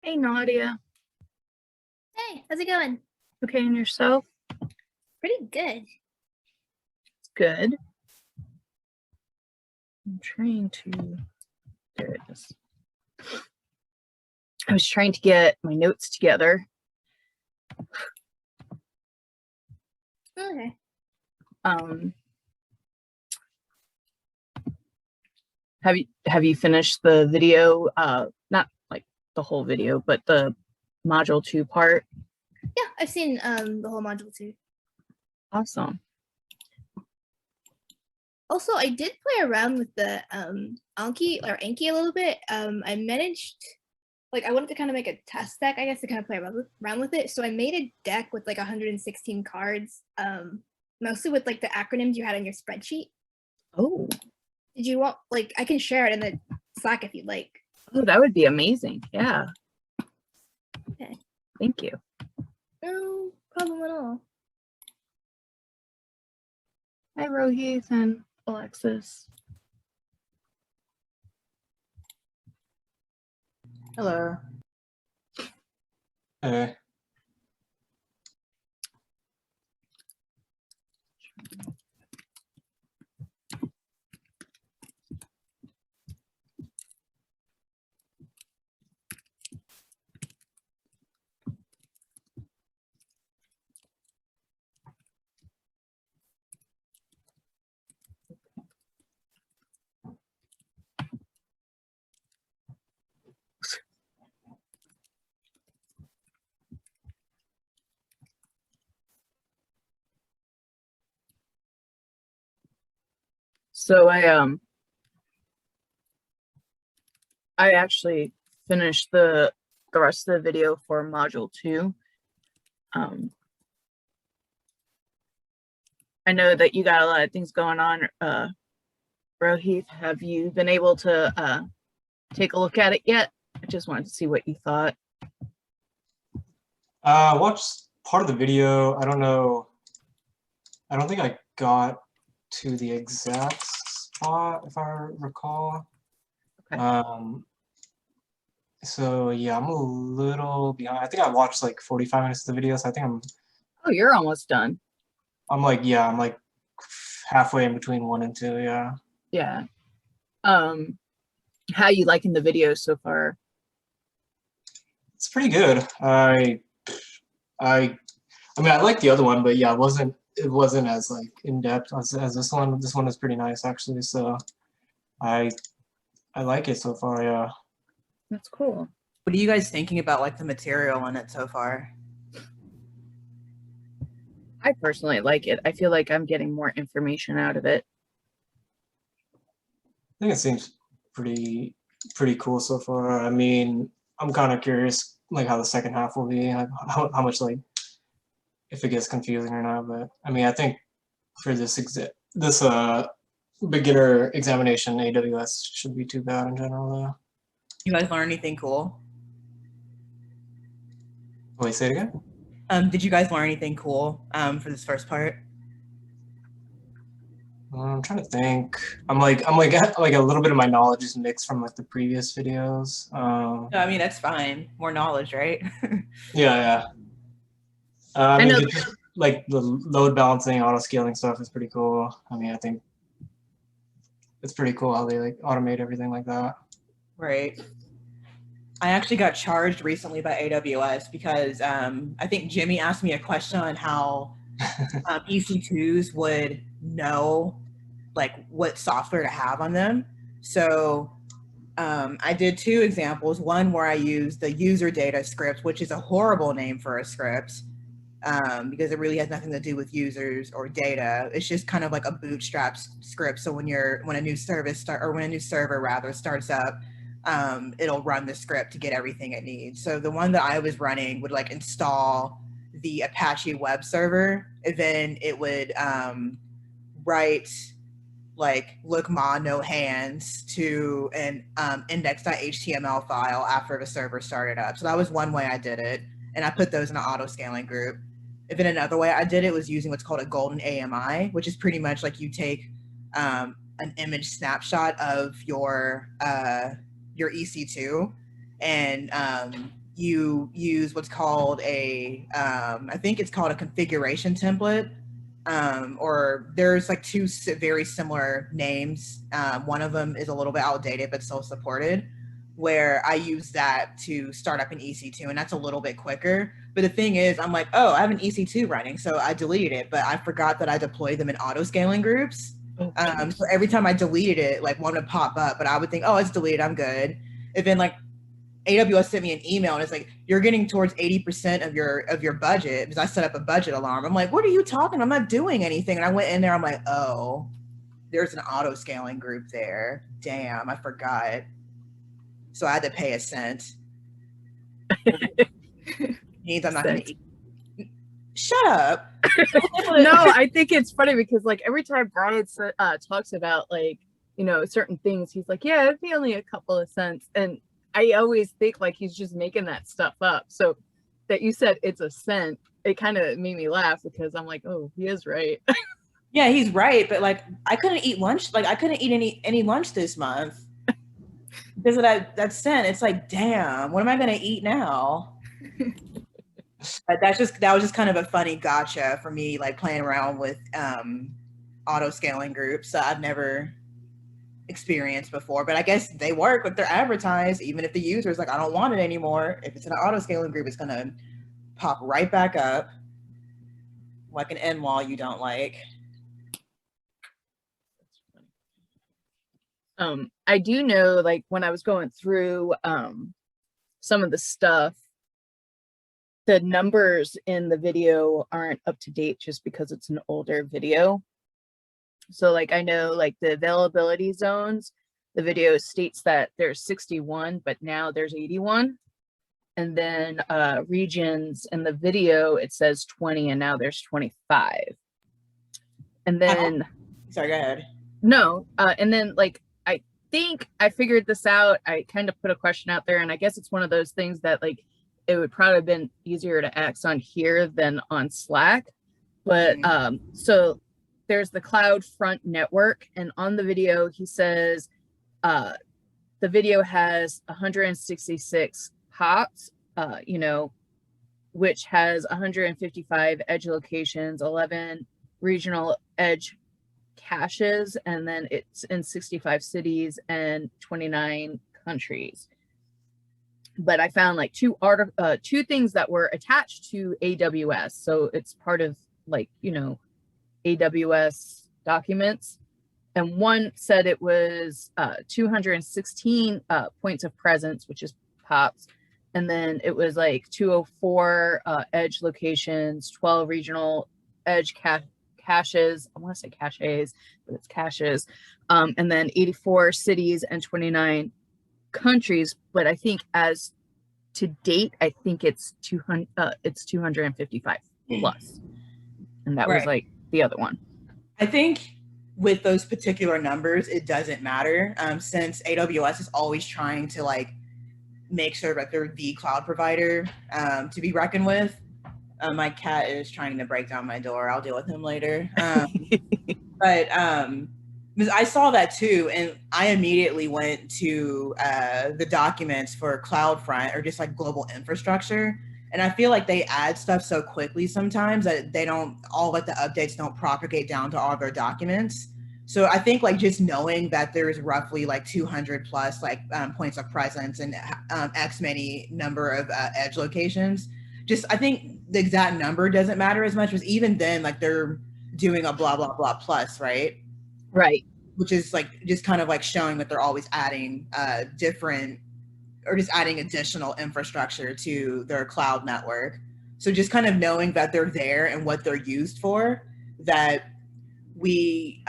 Hey, Nadia. Hey, how's it going? Okay, and yourself? Pretty good. It's good. I'm trying to, there it is. I was trying to get my notes together. Okay. Have you finished the video? Not like the whole video, but the module 2 part. Yeah, I've seen the whole module 2. Awesome. Also, I did play around with the Anki a little bit. I managed, like, I wanted to kind of make a test deck, I guess, to kind of play around with it. So I made a deck with like 116 cards, mostly with like the acronyms you had on your spreadsheet. Oh. Did you want, like, I can share it in the Slack if you'd like. Oh, that would be amazing. Yeah. Okay. Thank you. No problem at all. Hi, Rohith and Alexis. Hello. Hey. So I actually finished the rest of the video for module 2. I know that you got a lot of things going on. Rohith, have you been able to take a look at it yet? I just wanted to see what you thought. I watched part of the video. I don't know. I don't think I got to the exact spot, if I recall. Okay. So yeah, I'm a little behind. I think I watched like 45 minutes of the video, so I think Oh, you're almost done. I'm like halfway in between 1 and 2, yeah. Yeah. How you liking the video so far? It's pretty good. I mean, I like the other one, but yeah, it wasn't as like in depth as this one. This one is pretty nice actually, so I like it so far, yeah. That's cool. What are you guys thinking about like the material in it so far? I personally like it. I feel like I'm getting more information out of it. I think it seems pretty cool so far. I mean, I'm kind of curious like how the second half will be, like how much, like, if it gets confusing or not. But I mean, I think for this beginner examination, AWS shouldn't be too bad in general though. You guys learn anything cool? Wait, say it again? Did you guys learn anything cool for this first part? I'm trying to think. I'm like a little bit of my knowledge is mixed from like the previous videos. No, I mean, that's fine. More knowledge, right? Yeah. I mean, know just like the load balancing, auto scaling stuff is pretty cool. I mean, I think it's pretty cool how they like automate everything like that. Right. I actually got charged recently by AWS because I think Jimmy asked me a question on how EC2s would know like what software to have on them. So I did 2 examples. One where I used the user data script, which is a horrible name for a script because it really has nothing to do with users or data. It's just kind of like a bootstrap script. So when a new server rather starts up, it'll run the script to get everything it needs. So the one that I was running would like install the Apache web server, and then it would write like look ma no hands to an index.html file after the server started up. So that was one way I did it, and I put those in an auto scaling group. And then another way I did it was using what's called a golden AMI, which is pretty much like you take an image snapshot of your EC2, and you use what's called a, I think it's called a configuration template, or there's like two very similar names. One of them is a little bit outdated, but still supported, where I use that to start up an EC2, and that's a little bit quicker. But the thing is, I'm like, oh, I have an EC2 running, so I deleted it, but I forgot that I deployed them in auto scaling groups. So every time I deleted it, like one would pop up, but I would think, oh, it's deleted, I'm good. And then like AWS sent me an email and it's like, you're getting towards 80% of your budget, because I set up a budget alarm. I'm like, what are you talking? I'm not doing anything. And I went in there, I'm like, oh, there's an auto scaling group there. Damn, I forgot. So I had to pay a cent. Means I'm not going to eat. Shut up. No, I think it's funny because like every time Brian talks about like, you know, certain things, he's like, yeah, it'd be only a couple of cents. And I always think like he's just making that stuff up. So that you said it's a cent, it kind of made me laugh because I'm like, oh, he is right. Yeah, he's right. But like, I couldn't eat lunch. Like I couldn't eat any lunch this month because of that cent. It's like, damn, what am I going to eat now? But that was just kind of a funny gotcha for me, like playing around with auto scaling groups that I've never experienced before. But I guess they work, but they're advertised. Even if the user's like, I don't want it anymore, if it's in an auto scaling group, it's gonna pop right back up like an end wall you don't like. I do know, like when I was going through some of the stuff, the numbers in the video aren't up to date just because it's an older video. So like I know like the availability zones, the video states that there's 61, but now there's 81. And then regions in the video, it says 20 and now there's 25. And then sorry, go ahead. No, and then like I think I figured this out. I kind of put a question out there, and I guess it's one of those things that like it would probably have been easier to ask on here than on Slack. But so there's the CloudFront network, and on the video, he says the video has 166 hops, you know, which has 155 edge locations, 11 regional edge caches, and then it's in 65 cities and 29 countries. But I found like two things that were attached to AWS. So it's part of like, you know, AWS documents. And one said it was 216 points of presence, which is POPs. And then it was like 204 edge locations, 12 regional edge caches. I want to say caches, but it's caches. And then 84 cities and 29 countries. But I think as to date, I think it's 255 plus. And that was like the other one. I think with those particular numbers, it doesn't matter since AWS is always trying to like make sure that they're the cloud provider to be reckoned with. My cat is trying to break down my door. I'll deal with him later. But because I saw that too, and I immediately went to the documents for CloudFront or just like global infrastructure. And I feel like they add stuff so quickly sometimes that they don't, all like the updates don't propagate down to all their documents. So I think like just knowing that there's roughly like 200 plus like points of presence and X many number of edge locations, just I think the exact number doesn't matter as much, because even then like they're doing a blah, blah, blah plus, right? Right. Which is like just kind of like showing that they're always adding different or just adding additional infrastructure to their cloud network. So just kind of knowing that they're there and what they're used for, that we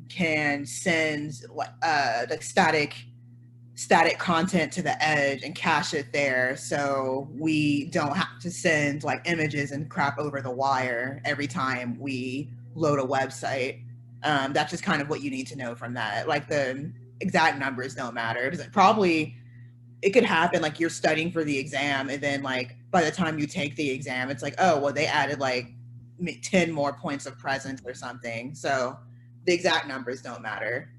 can send like static content to the edge and cache it there, so we don't have to send like images and crap over the wire every time we load a website. That's just kind of what you need to know from that. Like the exact numbers don't matter, because it could happen like you're studying for the exam and then like by the time you take the exam, it's like, oh, well, they added like 10 more points of presence or something. So the exact numbers don't matter.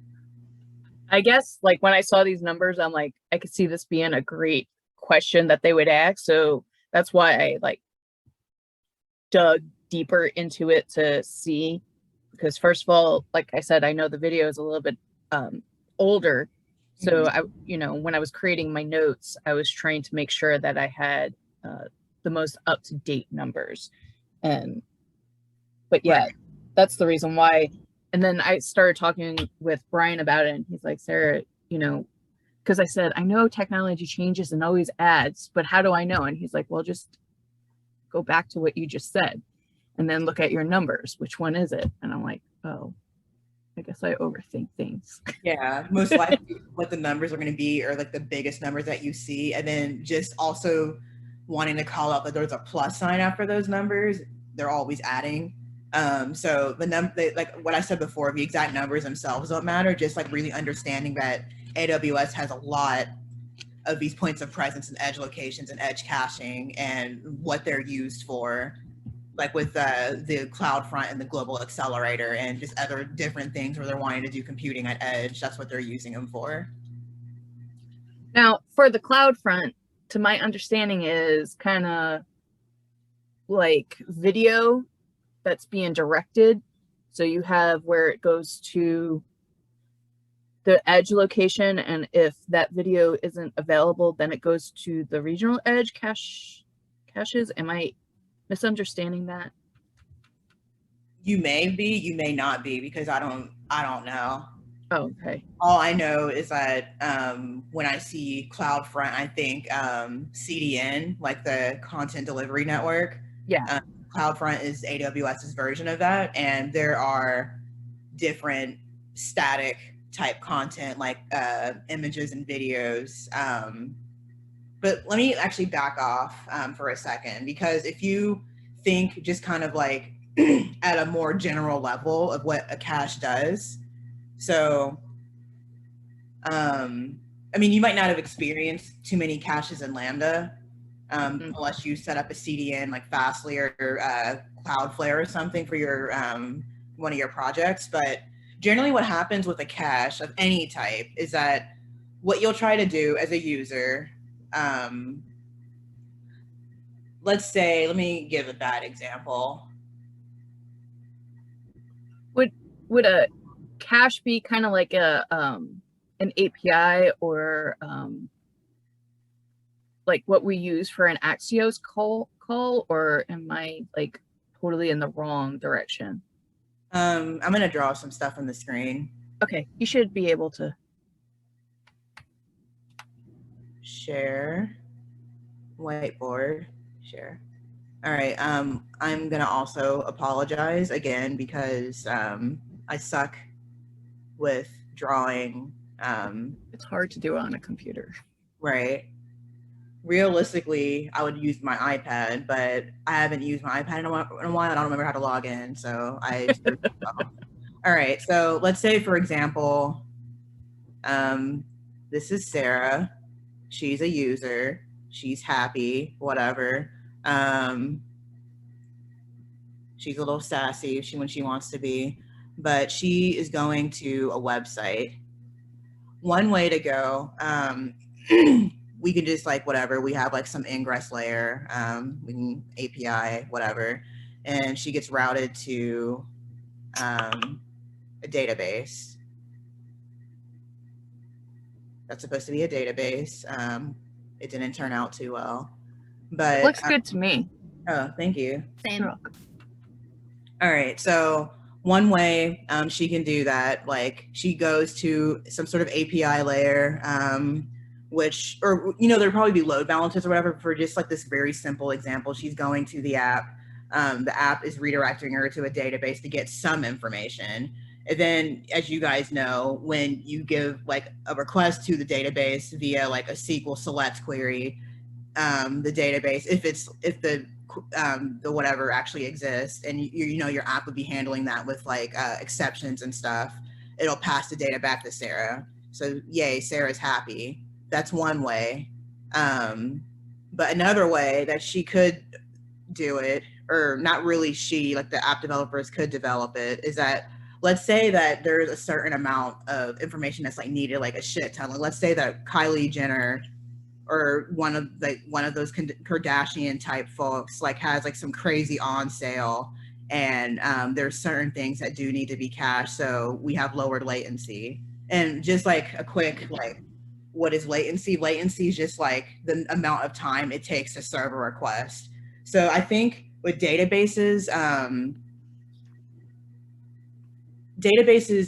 I guess like when I saw these numbers, I'm like, I could see this being a great question that they would ask. So that's why I like dug deeper into it to see, because first of all, like I said, I know the video is a little bit older. So I, you know, when I was creating my notes, I was trying to make sure that I had the most up-to-date numbers. And but yeah, Right. that's the reason why. And then I started talking with Brian about it, and he's like, Sarah, you know, because I said, I know technology changes and always adds, but how do I know? And he's like, well, just go back to what you just said and then look at your numbers. Which one is it? And I'm like, oh, I guess I overthink things. Yeah, most likely what the numbers are going to be are like the biggest numbers that you see. And then just also wanting to call out that there's a plus sign after those numbers. They're always adding. So like what I said before, the exact numbers themselves don't matter. Just like really understanding that AWS has a lot of these points of presence and edge locations and edge caching and what they're used for, like with the CloudFront and the global accelerator and just other different things where they're wanting to do computing at edge. That's what they're using them for. Now, for the CloudFront, to my understanding, is kind of like video that's being directed. So you have where it goes to the edge location, and if that video isn't available, then it goes to the regional edge caches. Am I misunderstanding that? You may be, you may not be, because I don't know. Oh, okay. All I know is that when I see CloudFront, I think CDN, like the content delivery network. Yeah. CloudFront is AWS's version of that, and there are different static type content like images and videos. But let me actually back off for a second, because if you think just kind of like at a more general level of what a cache does, so I mean, you might not have experienced too many caches in Lambda unless you set up a CDN like Fastly or Cloudflare or something for your one of your projects. But generally what happens with a cache of any type is that what you'll try to do as a user, let's say, let me give a bad example. Would a cache be kind of like a an API or like what we use for an Axios call, or am I like totally in the wrong direction? I'm gonna draw some stuff on the screen. Okay, you should be able to share whiteboard, share. All right, I'm gonna also apologize again because I suck with drawing. It's hard to do on a computer. Right. Realistically, I would use my iPad, but I haven't used my iPad in a while. I don't remember how to log in, so I just all right, so let's say, for example, this is Sarah. She's a user. She's happy, whatever. She's a little sassy when she wants to be, but she is going to a website. One way to go, we can just like whatever, we have like some ingress layer, we can API, whatever, and she gets routed to a database. That's supposed to be a database. It didn't turn out too well, but it looks good to me. Oh, thank you. Same. All right, so one way she can do that, like she goes to some sort of API layer, which, or, you know, there'd probably be load balancers or whatever. For just like this very simple example, she's going to the app. The app is redirecting her to a database to get some information. And then, as you guys know, when you give like a request to the database via like a SQL select query, the database, if the whatever actually exists, and you know your app would be handling that with like exceptions and stuff, it'll pass the data back to Sarah. So yay, Sarah's happy. That's one way. But another way that she could do it, or not really she, like the app developers could develop it, is that let's say that there's a certain amount of information that's like needed, like a shit ton. Like let's say that Kylie Jenner or one of those Kardashian type folks like has like some crazy on sale, and there's certain things that do need to be cached, so we have lowered latency. And just like a quick like, what is latency? Latency is just like the amount of time it takes to serve a request. So I think with databases,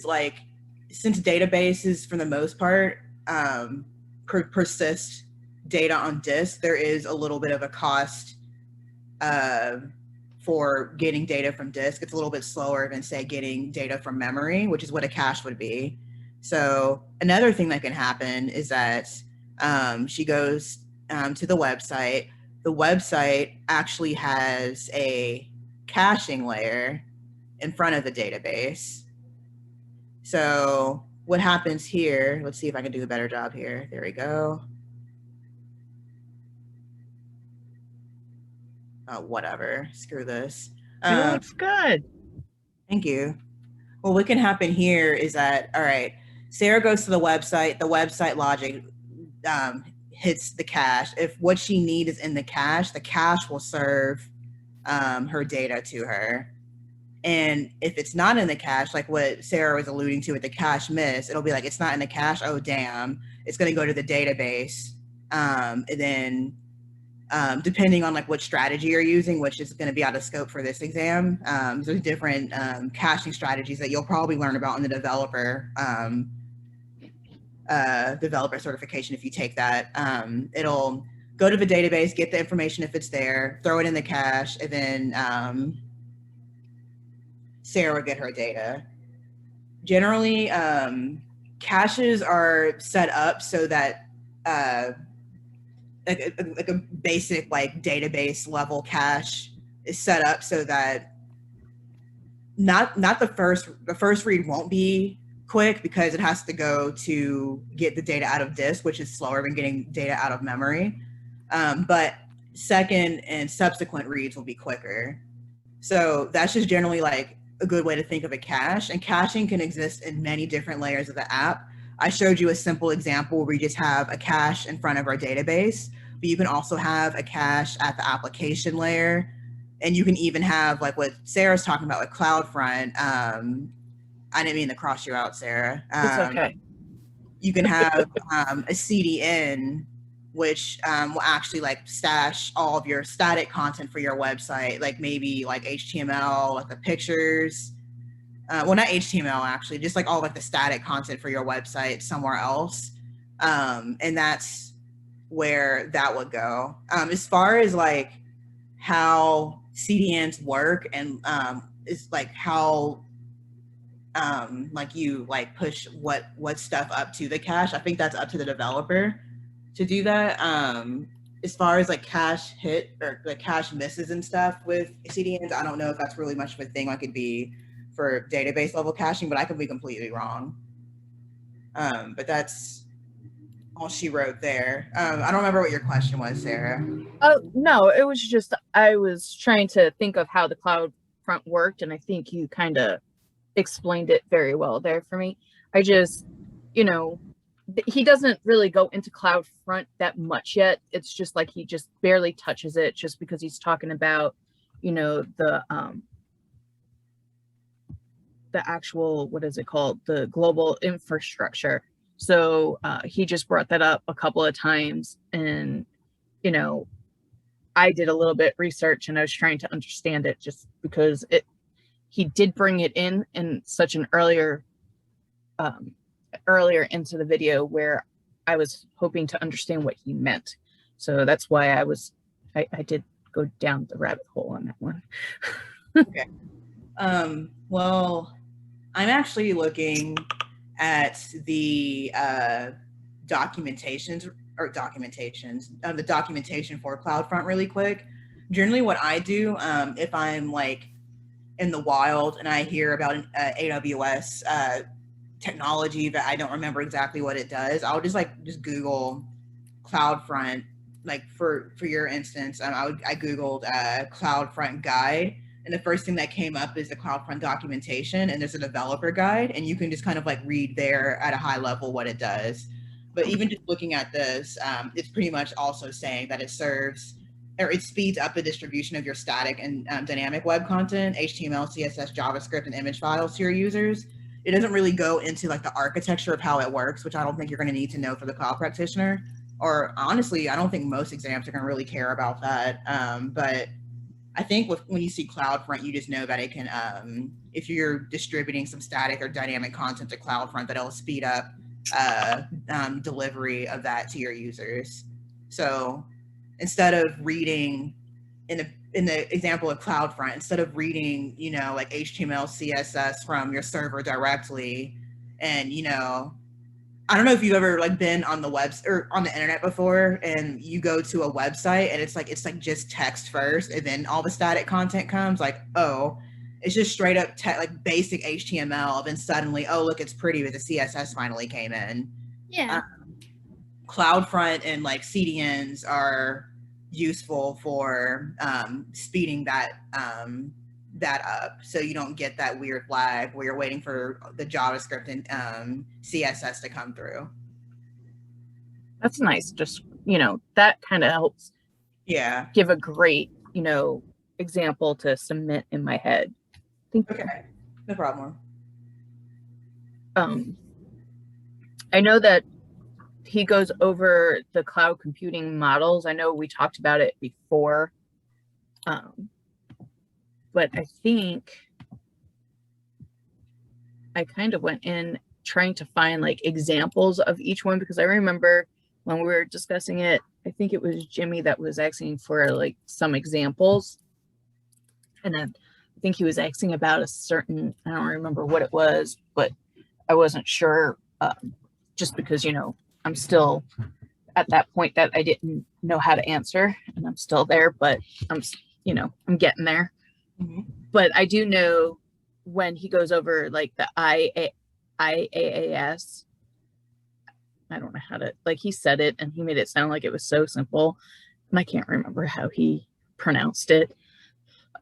like, since databases for the most part persist data on disk, there is a little bit of a cost for getting data from disk. It's a little bit slower than, say, getting data from memory, which is what a cache would be. So another thing that can happen is that she goes to the website. The website actually has a caching layer in front of the database. So what happens here, let's see if I can do a better job here. There we go. Oh, whatever, screw this. It looks good. Thank you. Well, what can happen here is that, all right, Sarah goes to the website logic hits the cache. If what she needs is in the cache will serve her data to her. And if it's not in the cache, like what Sarah was alluding to with the cache miss, it'll be like, it's not in the cache. Oh, damn. It's going to go to the database. And then depending on like what strategy you're using, which is going to be out of scope for this exam, there's different caching strategies that you'll probably learn about in the developer certification if you take that. It'll go to the database, get the information if it's there, throw it in the cache, and then Sarah would get her data. Generally, caches are set up so that like a basic like database level cache is set up so that not the first read won't be quick because it has to go to get the data out of disk, which is slower than getting data out of memory. But second and subsequent reads will be quicker. So that's just generally like a good way to think of a cache. And caching can exist in many different layers of the app. I showed you a simple example where we just have a cache in front of our database, but you can also have a cache at the application layer. And you can even have like what Sarah's talking about with CloudFront. I didn't mean to cross you out, Sarah. It's okay. You can have a CDN, which will actually like stash all of your static content for your website, like maybe like HTML, like the pictures. Well, not HTML actually, just like all like the static content for your website somewhere else. And that's where that would go. As far as like how CDNs work and it's like how like you like push what stuff up to the cache, I think that's up to the developer to do that. As far as like cache hit or like cache misses and stuff with CDNs, I don't know if that's really much of a thing like it'd be for database level caching, but I could be completely wrong. But that's all she wrote there. I don't remember what your question was, Sarah. Oh, no, it was just, I was trying to think of how the CloudFront worked, and I think you kind of explained it very well there for me. I just, you know, he doesn't really go into CloudFront that much yet. It's just like he just barely touches it just because he's talking about, you know, the actual, what is it called? The global infrastructure. So he just brought that up a couple of times, and, you know, I did a little bit research and I was trying to understand it just because he did bring it in such an earlier into the video where I was hoping to understand what he meant. So that's why I did go down the rabbit hole on that one. Okay. Well, I'm actually looking at the documentation for CloudFront really quick. Generally what I do, if I'm like in the wild and I hear about an AWS technology that I don't remember exactly what it does, I'll just Google CloudFront. Like for your instance, I Googled CloudFront guide, and the first thing that came up is the CloudFront documentation, and there's a developer guide, and you can just kind of like read there at a high level what it does. But even just looking at this, it's pretty much also saying that it serves, or it speeds up the distribution of your static and dynamic web content, HTML, CSS, JavaScript, and image files to your users. It doesn't really go into like the architecture of how it works, which I don't think you're going to need to know for the cloud practitioner. Or honestly, I don't think most exams are going to really care about that. But I think when you see CloudFront, you just know that it can, if you're distributing some static or dynamic content to CloudFront, that it'll speed up delivery of that to your users. So instead of reading, in the example of CloudFront, instead of reading, you know, like HTML, CSS from your server directly, and, you know, I don't know if you've ever like been on the web or on the internet before, and you go to a website and it's like just text first, and then all the static content comes. Like, oh, it's just straight up like basic HTML. Then suddenly, oh look, it's pretty, but the CSS finally came in. Yeah. CloudFront and like CDNs are useful for speeding that up, so you don't get that weird lag where you're waiting for the JavaScript and CSS to come through. That's nice. Just, you know, that kind of helps. Yeah. Give a great, you know, example to submit in my head. Thank you. Okay. No problem. I know that he goes over the cloud computing models. I know we talked about it before. But I think I kind of went in trying to find like examples of each one, because I remember when we were discussing it, I think it was Jimmy that was asking for like some examples. And then I think he was asking about a certain, I don't remember what it was, but I wasn't sure, just because, you know, I'm still at that point that I didn't know how to answer, and I'm still there, but I'm getting there. Mm-hmm. But I do know when he goes over like the IaaS, I don't know how to, like, he said it and he made it sound like it was so simple, and I can't remember how he pronounced it.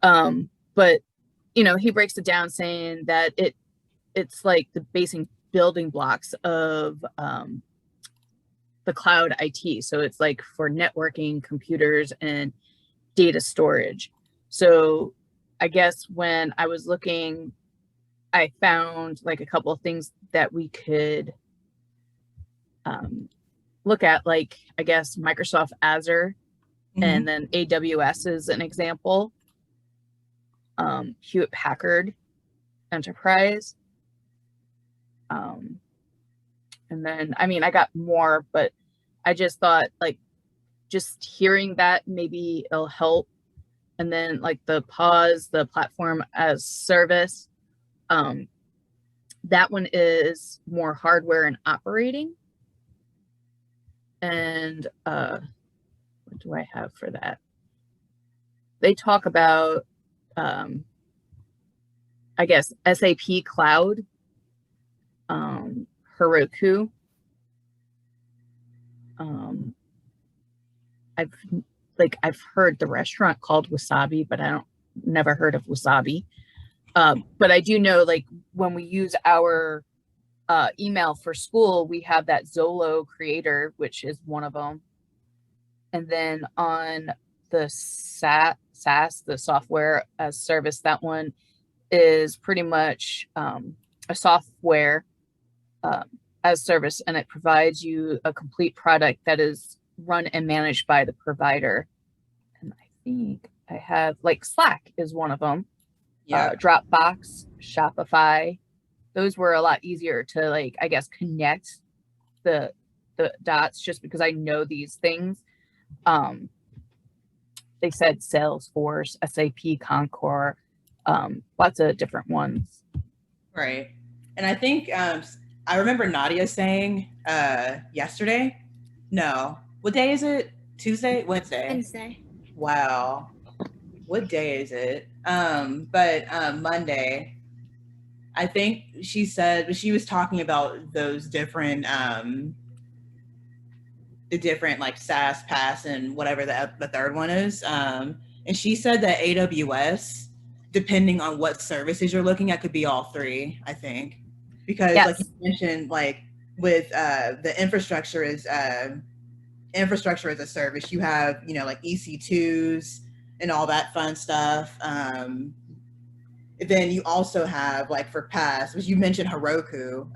But you know, he breaks it down saying that it's like the basic building blocks of the cloud IT. So it's like for networking, computers, and data storage. So I guess when I was looking, I found like a couple of things that we could look at, like, I guess Microsoft Azure, mm-hmm. and then AWS is an example. Hewlett Packard Enterprise. And then, I mean, I got more, but I just thought like just hearing that maybe it'll help. And then like the PaaS, the platform as service, that one is more hardware and operating. And what do I have for that? They talk about, I guess, SAP Cloud, Heroku. I've heard the restaurant called Wasabi, but never heard of Wasabi. But I do know, like, when we use our email for school, we have that Zolo Creator, which is one of them. And then on the SaaS, the software as service, that one is pretty much a software as service, and it provides you a complete product that is run and managed by the provider. And I think I have, like, Slack is one of them. Yeah. Dropbox, Shopify. Those were a lot easier to, like, I guess, connect the dots, just because I know these things. They said Salesforce, SAP, Concur, lots of different ones. Right. And I think I remember Nadia saying yesterday. No. What day is it? Tuesday? Wednesday? Wow. What day is it? But Monday, I think she said, she was talking about those different, the different like SaaS, PaaS, and whatever the third one is. And she said that AWS, depending on what services you're looking at, could be all three, I think. Because yes, like you mentioned, like with the infrastructure is infrastructure as a service. You have, you know, like EC2s and all that fun stuff. Then you also have, like, for PaaS, which you mentioned Heroku.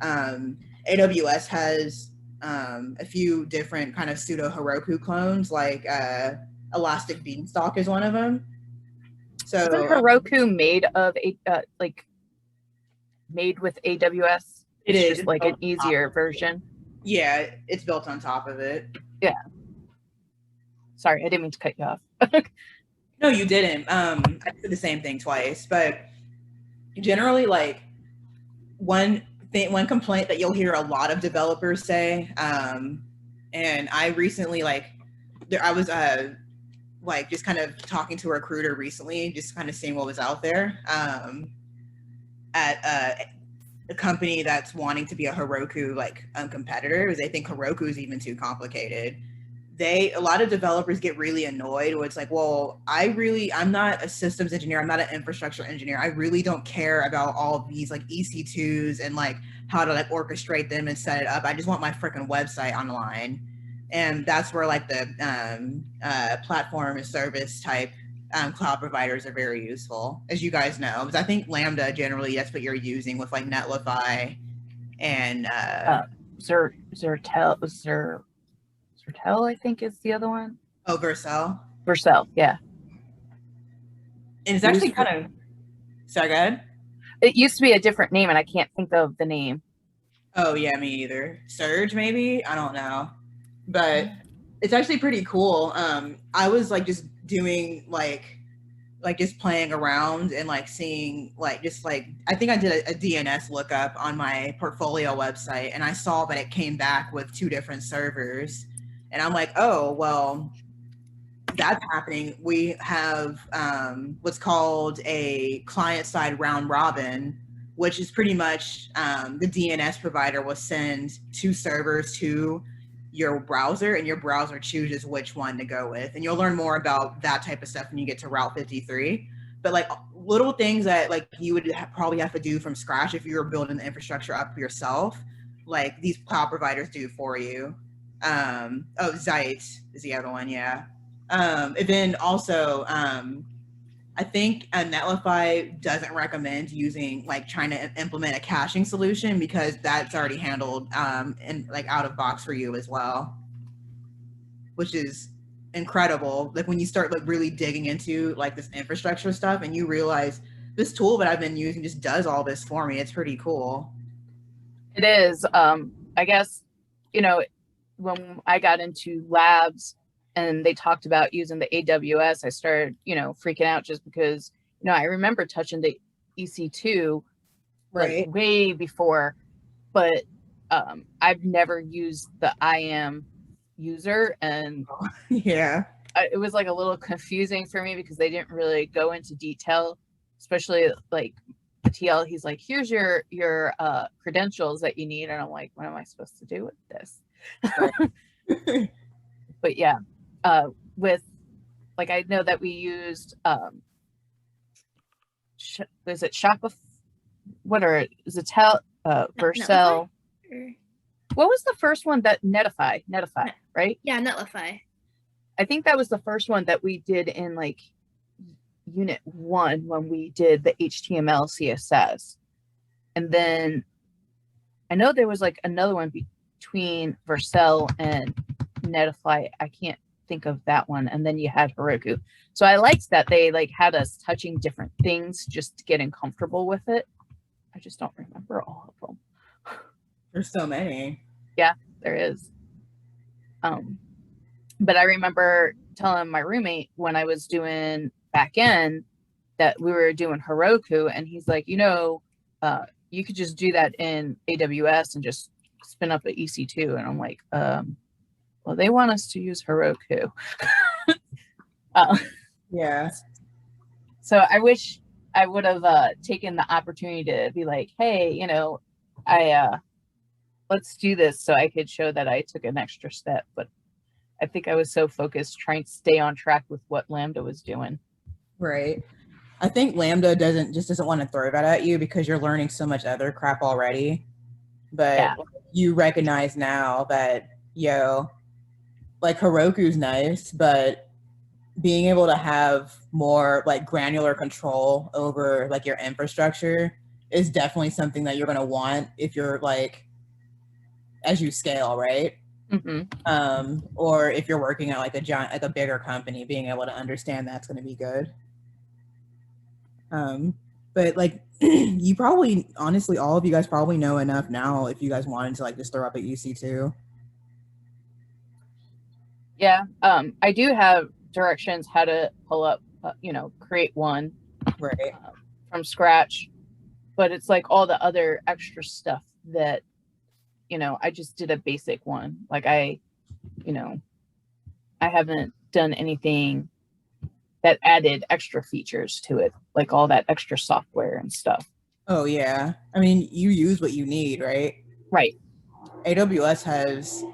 AWS has a few different kind of pseudo Heroku clones, like Elastic Beanstalk is one of them. So Isn't Heroku made of made with AWS? It It's is. just like an easier version. Yeah, it's built on top of it. Yeah. Sorry, I didn't mean to cut you off. No, you didn't. I did the same thing twice, but generally, like, one complaint that you'll hear a lot of developers say, and I recently, I was just kind of talking to a recruiter recently, just kind of seeing what was out there at a company that's wanting to be a Heroku competitor, because they think Heroku is even too complicated. A lot of developers get really annoyed where it's like, well, I'm not a systems engineer. I'm not an infrastructure engineer. I really don't care about all of these like EC2s and like how to like orchestrate them and set it up. I just want my freaking website online. And that's where like the platform and service type cloud providers are very useful, as you guys know, because I think Lambda generally, that's what you're using with like Netlify and Zertel, I think, is the other one. Oh, Vercel. Vercel, yeah. And it's actually kind of, sorry, go ahead. It used to be a different name, and I can't think of the name. Oh, yeah, me either. Surge, maybe? I don't know. But it's actually pretty cool. I was like just doing like just playing around and like seeing like just like I think I did a DNS lookup on my portfolio website, and I saw that it came back with 2 different servers. And I'm like, oh, well, that's happening. We have what's called a client-side round robin, which is pretty much the DNS provider will send 2 servers to your browser, and your browser chooses which one to go with. And you'll learn more about that type of stuff when you get to Route 53. But like little things that like you would probably have to do from scratch if you were building the infrastructure up yourself, like these cloud providers do for you. Zeit is the other one, yeah. And then also, I think Netlify doesn't recommend using trying to implement a caching solution, because that's already handled and like out of box for you as well, which is incredible. Like when you start like really digging into like this infrastructure stuff, and you realize this tool that I've been using just does all this for me. It's pretty cool. It is. I guess, when I got into labs and they talked about using the AWS, I started, freaking out, just because, I remember touching the EC2 right way before, but I've never used the IAM user, and yeah, it was like a little confusing for me because they didn't really go into detail, especially like TL. He's like, here's your credentials that you need, and I'm like, what am I supposed to do with this? But yeah, with like, I know that we used is it Shopify? What are Zatel, Vercel? What was the first one that Netlify, right? Yeah, Netlify. I think that was the first one that we did in like Unit 1 when we did the HTML CSS, and then I know there was like another one between Vercel and Netlify. I can't think of that one. And then you had Heroku. So I liked that they like had us touching different things just getting comfortable with it. I just don't remember all of them. There's so many. Yeah, there is. But I remember telling my roommate when I was doing back end that we were doing Heroku, and he's like, you could just do that in AWS and just spin up an EC2. And I'm like, well, they want us to use Heroku. Yeah. So I wish I would have taken the opportunity to be like, hey, let's do this, so I could show that I took an extra step. But I think I was so focused trying to stay on track with what Lambda was doing. Right. I think Lambda doesn't want to throw that at you because you're learning so much other crap already. But yeah, you recognize now that, like Heroku's nice, but being able to have more like granular control over like your infrastructure is definitely something that you're going to want if you're like, as you scale, right? Or if you're working at like a bigger company, being able to understand that's going to be good. But like you probably, honestly, all of you guys probably know enough now if you guys wanted to like just throw up at EC2. Yeah, I do have directions how to pull up, create one Right. From scratch, but it's like all the other extra stuff that, I just did a basic one. Like I haven't done anything that added extra features to it, like all that extra software and stuff. Oh yeah. I mean, you use what you need, right? Right. AWS has,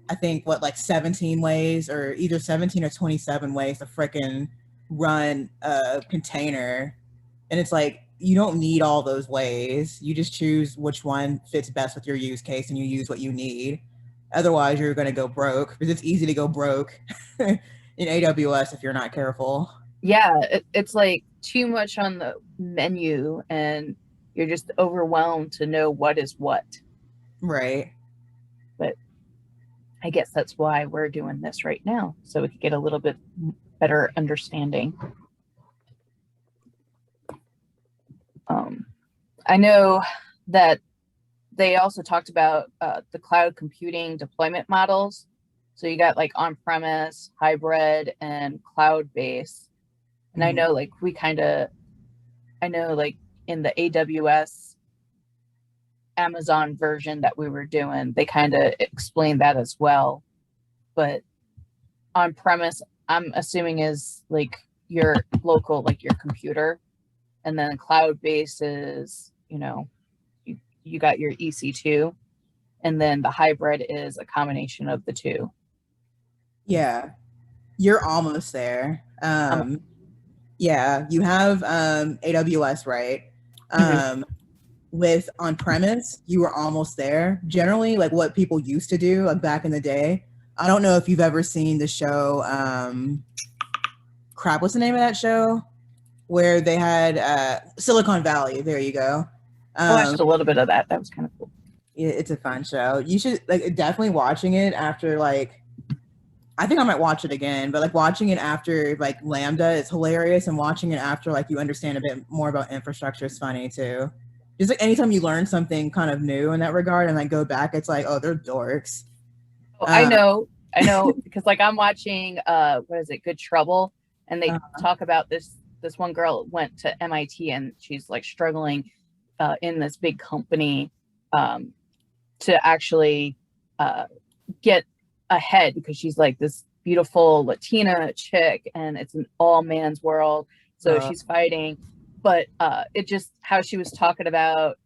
I think, like 17 ways, or either 17 or 27 ways to frickin' run a container. And it's like, you don't need all those ways. You just choose which one fits best with your use case and you use what you need. Otherwise, you're going to go broke, because it's easy to go broke in AWS if you're not careful. Yeah, it's like too much on the menu and you're just overwhelmed to know what is what. Right. But I guess that's why we're doing this right now, so we could get a little bit better understanding. I know that they also talked about the cloud computing deployment models. So you got like on-premise, hybrid, and cloud-based. And I know like in the AWS Amazon version that we were doing, they kind of explained that as well. But on-premise, I'm assuming is like your local, like your computer. And then cloud-based is, you got your EC2. And then the hybrid is a combination of the two. Yeah, you're almost there. Yeah, you have AWS, right? With on-premise, you were almost there. Generally, like what people used to do, like back in the day. I don't know if you've ever seen the show, crap, what's the name of that show? Where they had Silicon Valley. There you go. I watched a little bit of that. That was kind of cool. It's a fun show. You should like definitely watching it after like, I think I might watch it again, but like watching it after like Lambda is hilarious, and watching it after like you understand a bit more about infrastructure is funny too. Just like anytime you learn something kind of new in that regard and like go back, it's like, oh, they're dorks. Oh, I know because like I'm watching what is it, Good Trouble, and they talk about this one girl went to MIT and she's like struggling in this big company to actually get ahead, because she's like this beautiful Latina chick and it's an all man's world, so she's fighting, but it just how she was talking about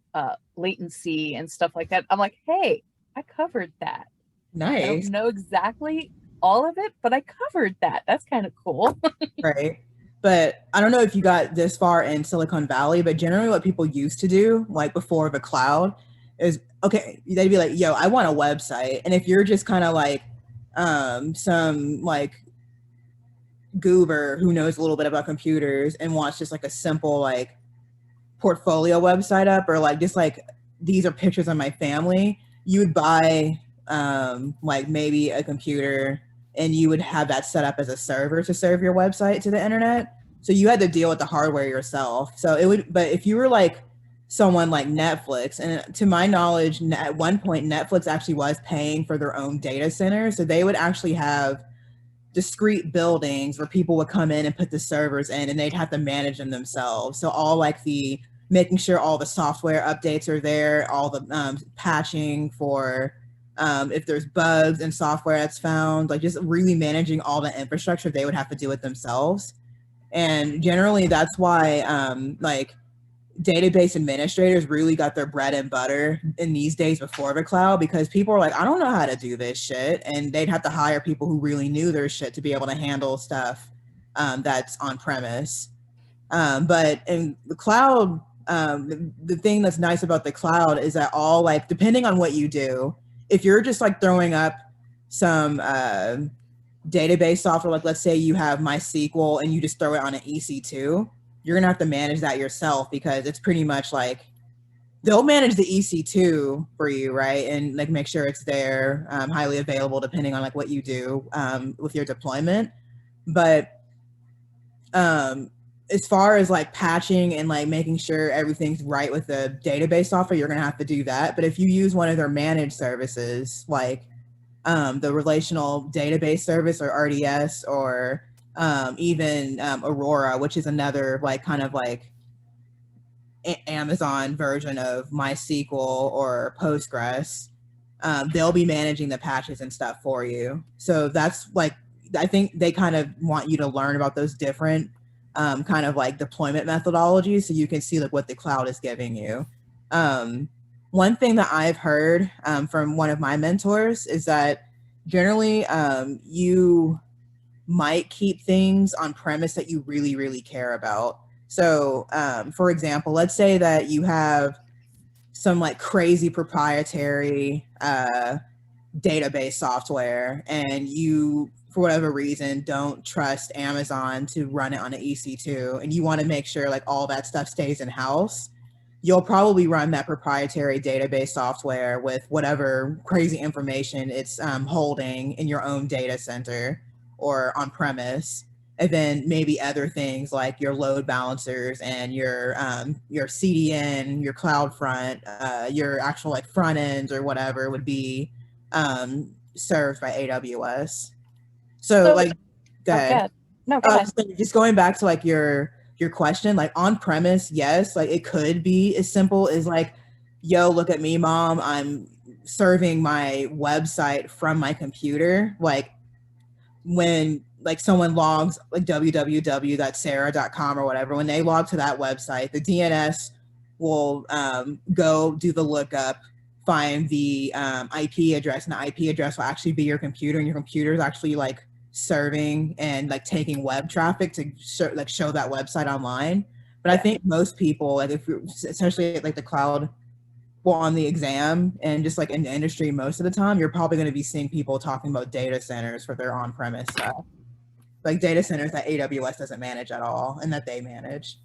latency and stuff like that, I'm like, hey, I covered that. Nice. I don't know exactly all of it, but I covered that. That's kind of cool. Right. But I don't know if you got this far in Silicon Valley, but generally what people used to do, like before the cloud, is, okay, they'd be like, yo, I want a website. And if you're just kind of like some like goober who knows a little bit about computers and wants just like a simple like portfolio website up, or like just like, these are pictures of my family, you would buy like maybe a computer and you would have that set up as a server to serve your website to the internet. So you had to deal with the hardware yourself. So it would, but if you were like someone like Netflix, and to my knowledge, at one point, Netflix actually was paying for their own data center. So they would actually have discrete buildings where people would come in and put the servers in, and they'd have to manage them themselves. So all like the, making sure all the software updates are there, all the patching for if there's bugs in software that's found, like just really managing all the infrastructure, they would have to do it themselves. And generally that's why like database administrators really got their bread and butter in these days before the cloud, because people are like, I don't know how to do this shit. And they'd have to hire people who really knew their shit to be able to handle stuff that's on premise. But in the cloud, the thing that's nice about the cloud is that all like, depending on what you do, if you're just like throwing up some database software, like let's say you have MySQL and you just throw it on an EC2, you're gonna have to manage that yourself because it's pretty much like they'll manage the EC2 for you, right? And like make sure it's there, highly available depending on like what you do with your deployment. But as far as like patching and like making sure everything's right with the database software, you're gonna have to do that. But if you use one of their managed services, like the relational database service or RDS, or even Aurora, which is another like kind of like Amazon version of MySQL or Postgres, they'll be managing the patches and stuff for you. So that's like, I think they kind of want you to learn about those different kind of like deployment methodologies so you can see like what the cloud is giving you. One thing that I've heard from one of my mentors is that generally you might keep things on premise that you really, really care about. So for example, let's say that you have some like crazy proprietary database software and you, for whatever reason, don't trust Amazon to run it on an EC2 and you want to make sure like all that stuff stays in house, you'll probably run that proprietary database software with whatever crazy information it's holding in your own data center or on premise. And then maybe other things like your load balancers and your CDN, your CloudFront, your actual like front ends or whatever would be served by AWS. So like, go ahead. No, go ahead. Just going back to like your question, like on premise, yes, like it could be as simple as like, yo, look at me, mom, I'm serving my website from my computer. Like when like someone logs like www.sarah.com or whatever, when they log to that website, the DNS will go do the lookup, find the IP address, and the IP address will actually be your computer, and your computer is actually like serving and like taking web traffic to show that website online. But I think most people, like if you're essentially like the cloud, well, on the exam and just like in the industry, most of the time, you're probably going to be seeing people talking about data centers for their on-premise stuff, like data centers that AWS doesn't manage at all and that they manage.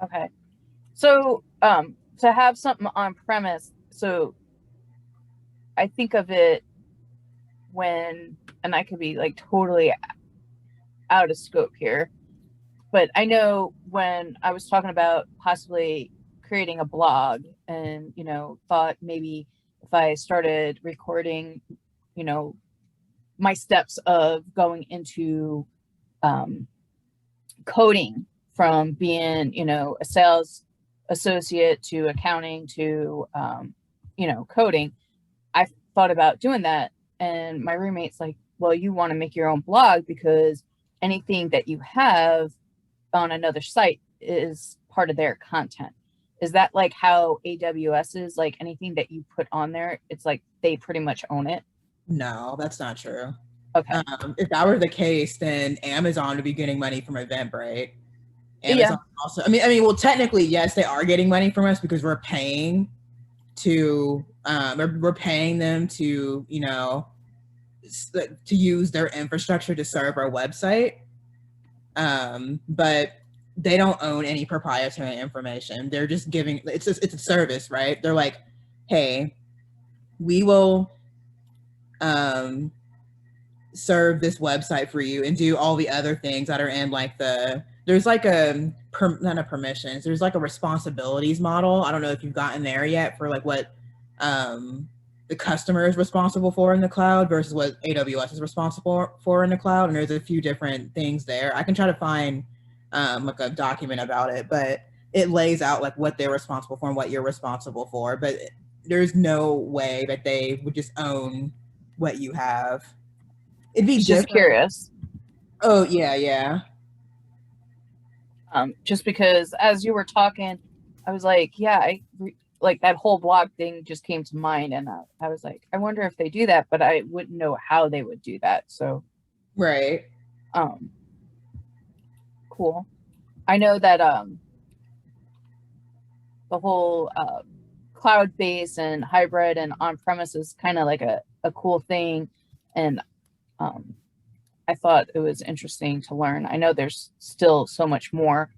Okay. So to have something on premise, so I think of it when, and I could be like totally out of scope here, but I know when I was talking about possibly creating a blog and, you know, thought maybe if I started recording, you know, my steps of going into coding from being, you know, a sales associate to accounting to, you know, coding, I thought about doing that. And my roommate's like, well, you want to make your own blog because anything that you have on another site is part of their content. Is that like how AWS is? Like anything that you put on there, it's like they pretty much own it? No, that's not true. Okay. If that were the case, then Amazon would be getting money from Eventbrite. Amazon also, I mean, well, technically, yes, they are getting money from us because we're paying to, we're paying them to, you know, to use their infrastructure to serve our website. But they don't own any proprietary information. They're just giving, it's a service, right? They're like, hey, we will serve this website for you and do all the other things that are in like there's like not a permissions, there's like a responsibilities model. I don't know if you've gotten there yet for like what the customer is responsible for in the cloud versus what AWS is responsible for in the cloud. And there's a few different things there. I can try to find like a document about it, but it lays out like what they're responsible for and what you're responsible for. But there's no way that they would just own what you have. It'd be just curious. Oh yeah. Just because as you were talking, I was like, yeah, like that whole blog thing just came to mind, and I was like, I wonder if they do that, but I wouldn't know how they would do that. So, right. Cool. I know that the whole cloud-based and hybrid and on-premise is kind of like a cool thing. And I thought it was interesting to learn. I know there's still so much more.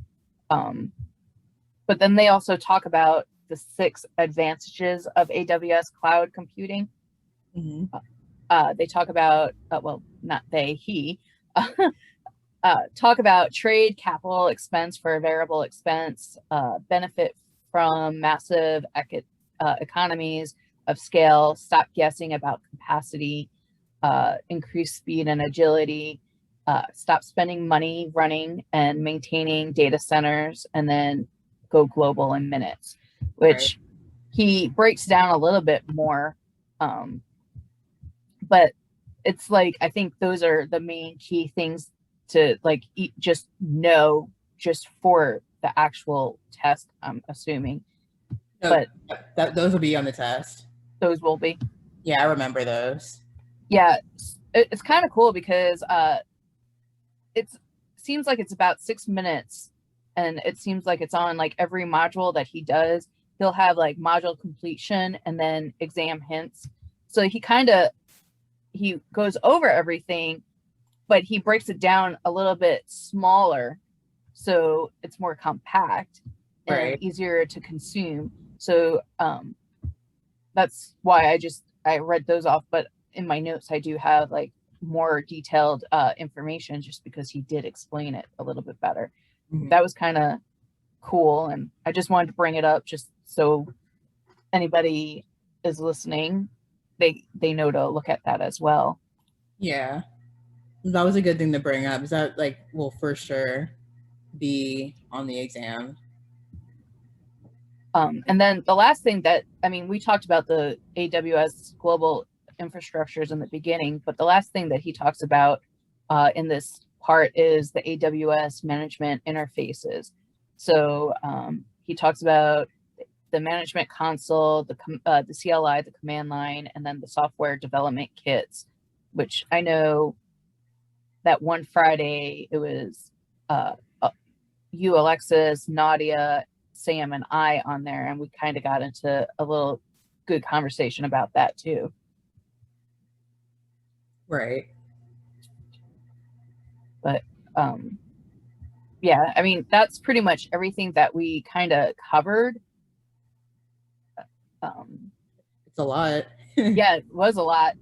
But then they also talk about the 6 advantages of AWS cloud computing. They talk about, well, not they, he, talk about trade, capital expense for variable expense, benefit from massive economies of scale, stop guessing about capacity, increase speed and agility, stop spending money running and maintaining data centers, and then go global in minutes, which he breaks down a little bit more. But it's like, I think those are the main key things to like just know just for the actual test, I'm assuming. No, but those will be on the test. Those will be. Yeah, I remember those. Yeah, it's kind of cool because it seems like it's about 6 minutes, and it seems like it's on like every module that he does. He'll have like module completion and then exam hints. So he goes over everything, but he breaks it down a little bit smaller, so it's more compact and easier to consume. So that's why I read those off. But in my notes, I do have like more detailed information, just because he did explain it a little bit better. That was kind of cool, and I just wanted to bring it up just so anybody is listening, they know to look at that as well. Yeah, that was a good thing to bring up. Is that like will for sure be on the exam. And then the last thing that, I mean, we talked about the AWS global infrastructures in the beginning, but the last thing that he talks about in this part is the AWS management interfaces. So he talks about the management console, the CLI, the command line, and then the software development kits, which I know that one Friday it was you, Alexis, Nadia, Sam, and I on there, and we kind of got into a little good conversation about that too. Right. But yeah, I mean, that's pretty much everything that we kind of covered. It's a lot. Yeah, it was a lot.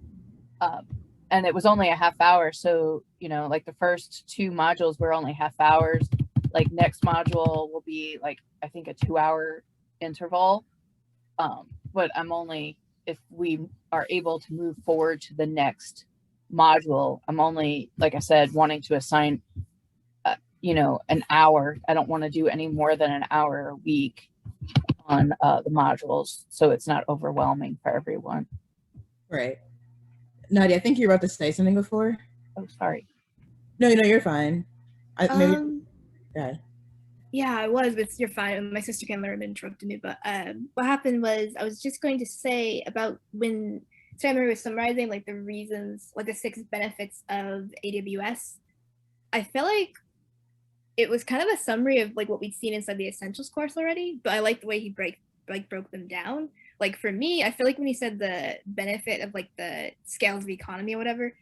And it was only a half hour. So, you know, like the first 2 modules were only half hours. Like next module will be like, I think a 2-hour interval. But if we are able to move forward to the next module, I'm only, like I said, wanting to assign, an hour. I don't want to do any more than an hour a week on the modules, so it's not overwhelming for everyone. Right. Nadia, I think you were about to say something before. Oh, sorry. No, you're fine. Yeah, I was, but you're fine. My sister came there and interrupted me. But what happened was I was just going to say about when Sam was summarizing like the reasons, like the 6 benefits of AWS. I feel like it was kind of a summary of like what we'd seen inside the Essentials course already, but I like the way he broke them down. Like for me, I feel like when he said the benefit of like the scales of economy or whatever,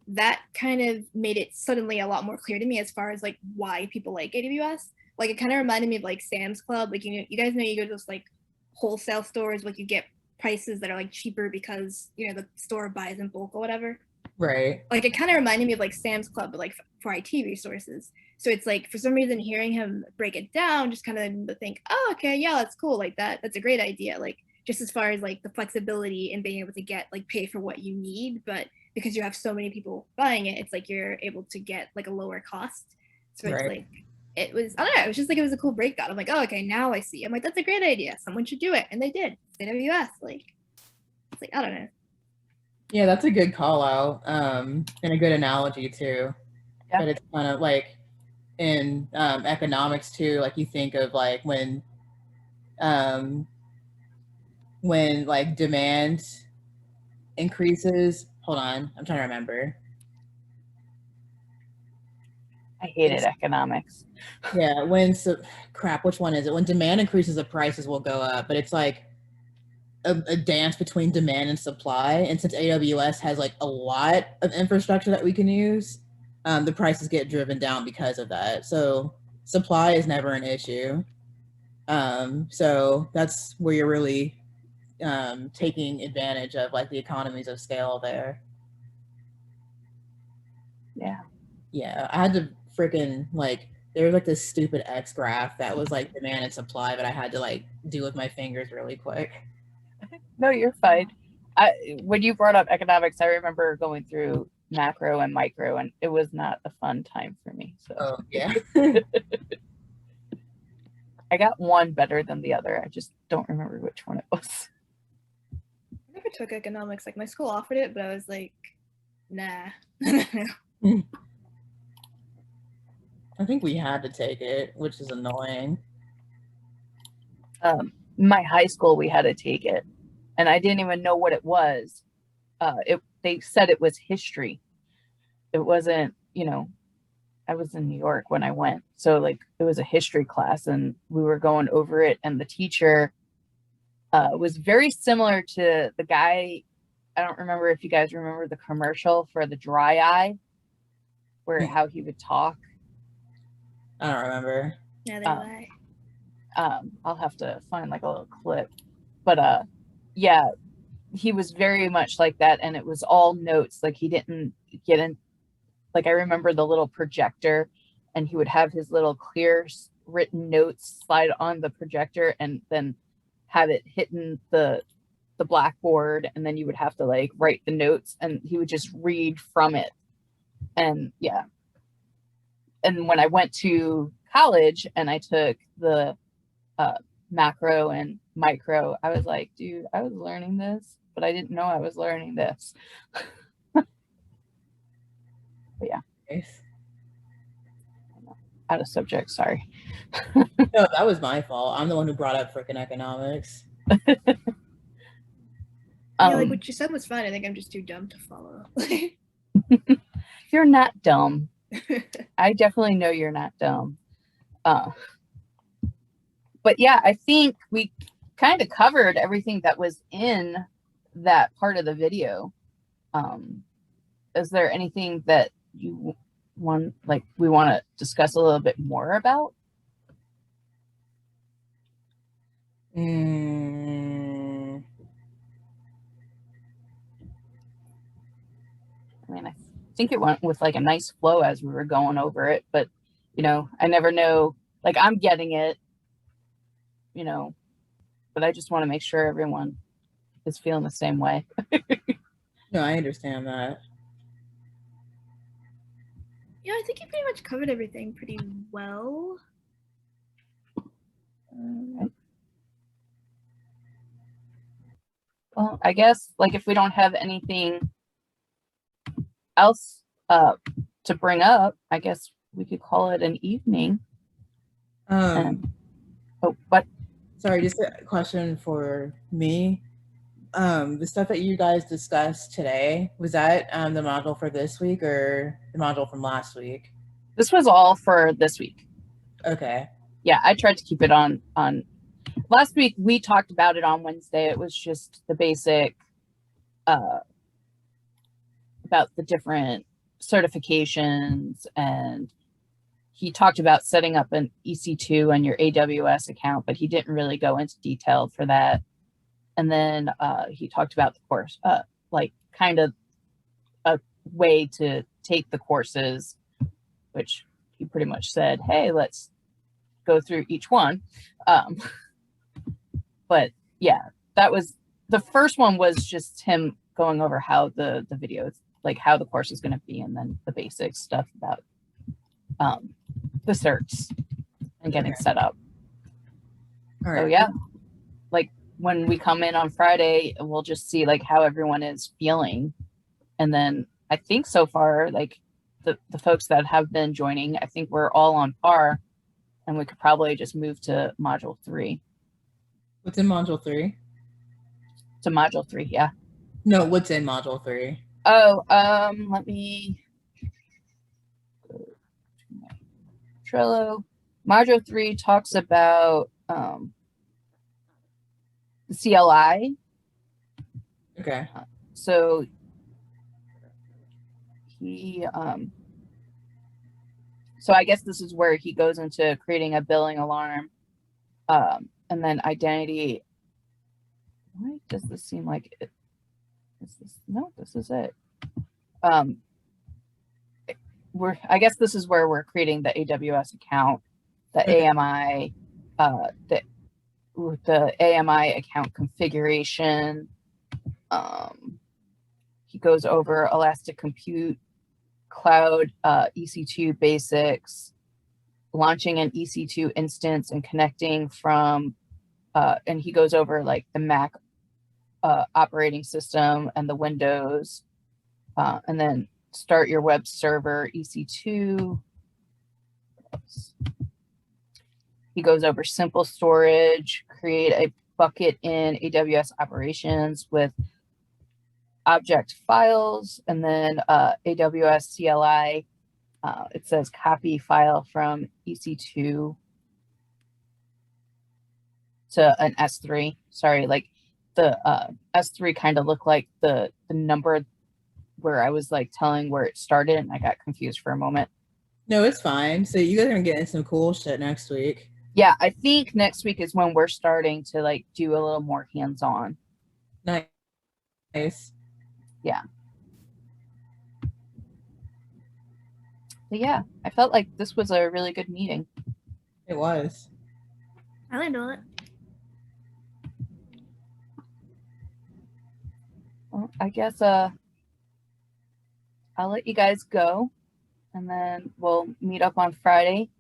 that kind of made it suddenly a lot more clear to me as far as like why people like AWS. Like it kind of reminded me of like Sam's Club. Like, you guys know you go to those like wholesale stores, like you get prices that are like cheaper because the store buys in bulk or whatever. Right. Like it kind of reminded me of like Sam's Club, but like for IT resources. So it's like for some reason hearing him break it down just kind of think, oh, okay, yeah, that's cool. Like that's a great idea. Like just as far as like the flexibility and being able to get like pay for what you need, but because you have so many people buying it, it's like you're able to get like a lower cost. So it's like it was, I don't know, it was just like it was a cool breakdown. I'm like, oh, okay, now I see. I'm like, that's a great idea. Someone should do it, and they did. AWS, like, it's like, I don't know. Yeah, that's a good call out, and a good analogy too. Yeah. But it's kind of like in economics too. Like you think of like when like demand increases. Hold on, I'm trying to remember. I hated economics. Yeah, crap, which one is it? When demand increases, the prices will go up, but it's like a dance between demand and supply. And since AWS has like a lot of infrastructure that we can use, the prices get driven down because of that. So supply is never an issue. So that's where you're really taking advantage of like the economies of scale there. Yeah, I had to freaking like there was like this stupid X graph that was like demand and supply, but I had to like do with my fingers really quick. No, you're fine. When you brought up economics, I remember going through macro and micro, and it was not a fun time for me. So yeah. I got one better than the other. I just don't remember which one it was. I never took economics. Like my school offered it, but I was like, nah. I think we had to take it, which is annoying. My high school, we had to take it, and I didn't even know what it was. They said it was history. It wasn't, I was in New York when I went, so like it was a history class, and we were going over it, and the teacher was very similar to the guy. I don't remember if you guys remember the commercial for the dry eye, where how he would talk. I don't remember. Yeah, they lie. I'll have to find like a little clip, but yeah, he was very much like that, and it was all notes. Like he didn't get in. Like I remember the little projector, and he would have his little clear written notes slide on the projector, and then have it hitting the blackboard, and then you would have to like write the notes, and he would just read from it. And yeah. And when I went to college and I took the macro and micro, I was like, dude, I was learning this, but I didn't know I was learning this. But yeah. Nice. Out of subject, sorry. No, that was my fault. I'm the one who brought up freaking economics. Yeah, like what you said was fine. I think I'm just too dumb to follow. You're not dumb. I definitely know you're not dumb. But yeah, I think we kind of covered everything that was in that part of the video. Is there anything that you we want to discuss a little bit more about? I mean, I think it went with like a nice flow as we were going over it, but I never know, like I'm getting it, but I just want to make sure everyone is feeling the same way. No, I understand that. Yeah, I think you pretty much covered everything pretty well. Well, I guess like if we don't have anything else to bring up, I guess we could call it an evening. What? Sorry, just a question for me. The stuff that you guys discussed today, was that the module for this week or the module from last week? This was all for this week. Okay. Yeah, I tried to keep it on last week. We talked about it on Wednesday. It was just the basic about the different certifications, and he talked about setting up an EC2 on your AWS account, but he didn't really go into detail for that. And then he talked about the course, like kind of a way to take the courses, which he pretty much said, hey, let's go through each one. But yeah, that was the first one, was just him going over how the videos, like how the course is going to be, and then the basic stuff about the certs and getting set up. All right. So yeah, like when we come in on Friday, we'll just see like how everyone is feeling. And then I think so far, like the folks that have been joining, I think we're all on par, and we could probably just move to module 3. What's in module 3? To module 3, yeah. No, what's in module 3? Oh, let me go to my Trello. Module 3 talks about the CLI. Okay. So he, so I guess this is where he goes into creating a billing alarm, and then identity. Why does this seem like it? Is this, no, this is it. I guess this is where we're creating the AWS account, the Okay. AMI, the AMI account configuration. He goes over Elastic Compute, Cloud, EC2 basics, launching an EC2 instance and connecting from, and he goes over like the Mac operating system and the Windows, and then start your web server EC2. He goes over simple storage, create a bucket in AWS operations with object files, and then AWS CLI. It says copy file from EC2 to an S3. Sorry, like the S3 kind of looked like the number where I was like telling where it started, and I got confused for a moment. No, it's fine. So you guys are gonna get into some cool shit next week. Yeah, I think next week is when we're starting to like do a little more hands-on. Nice. Yeah. But yeah, I felt like this was a really good meeting. It was. I learned a lot. Well, I guess I'll let you guys go, and then we'll meet up on Friday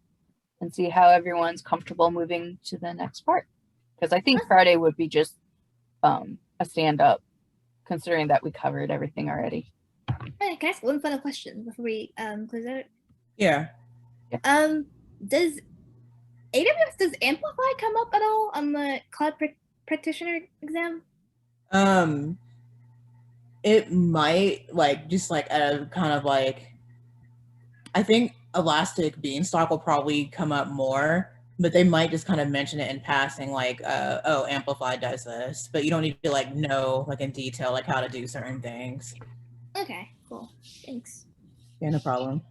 and see how everyone's comfortable moving to the next part. Because I think Friday would be just a stand-up, considering that we covered everything already. Hey, can I ask one final question before we close out? Yeah. Does AWS, does Amplify come up at all on the Cloud Practitioner exam? It might, like, just like a kind of like, I think Elastic Beanstalk will probably come up more, but they might just kind of mention it in passing, like, oh, Amplify does this, but you don't need to like know like in detail like how to do certain things. Okay, cool. Thanks. Yeah, no problem.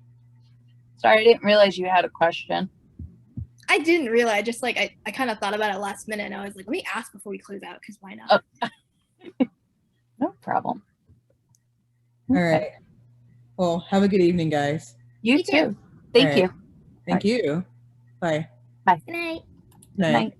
Sorry, I didn't realize you had a question. I didn't realize, just like I kind of thought about it last minute, and I was like, let me ask before we close out, because why not? No problem. All right. Well, have a good evening, guys. You You too. too. Thank All right. you. Thank you. Bye. Good night. Night. Night.